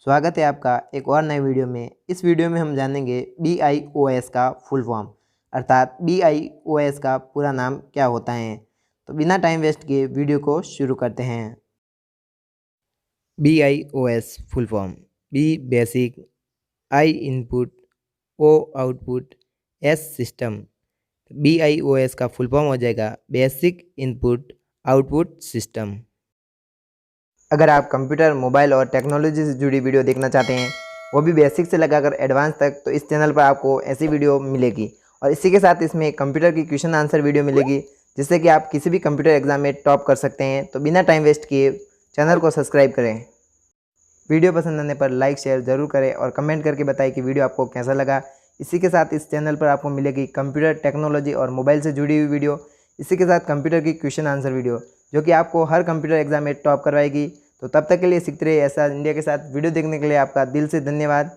स्वागत है आपका एक और नए वीडियो में। इस वीडियो में हम जानेंगे BIOS का फुल फॉर्म अर्थात BIOS का पूरा नाम क्या होता है। तो बिना टाइम वेस्ट किए वीडियो को शुरू करते हैं। BIOS full form B basic, I input, O output, S system. BIOS का फुल फॉर्म हो जाएगा बेसिक इनपुट आउटपुट सिस्टम। अगर आप कंप्यूटर, मोबाइल और टेक्नोलॉजी से जुड़ी वीडियो देखना चाहते हैं, वो भी बेसिक से लगाकर एडवांस तक, तो इस चैनल पर आपको ऐसी वीडियो मिलेगी। और इसी के साथ इसमें कंप्यूटर की क्वेश्चन आंसर वीडियो मिलेगी, जिससे कि आप किसी भी कंप्यूटर एग्जाम में टॉप कर सकते हैं। तो बिना टाइम वेस्ट किए चैनल को सब्सक्राइब करें। वीडियो पसंद आने पर लाइक शेयर ज़रूर करें और कमेंट करके बताएं कि वीडियो आपको कैसा लगा। इसी के साथ इस चैनल पर आपको मिलेगी कंप्यूटर, टेक्नोलॉजी और मोबाइल से जुड़ी हुई वीडियो। इसी के साथ कंप्यूटर की क्वेश्चन आंसर वीडियो, जो कि आपको हर कंप्यूटर एग्जाम में टॉप करवाएगी। तो तब तक के लिए सीखते रहिए ऐसा इंडिया के साथ। वीडियो देखने के लिए आपका दिल से धन्यवाद।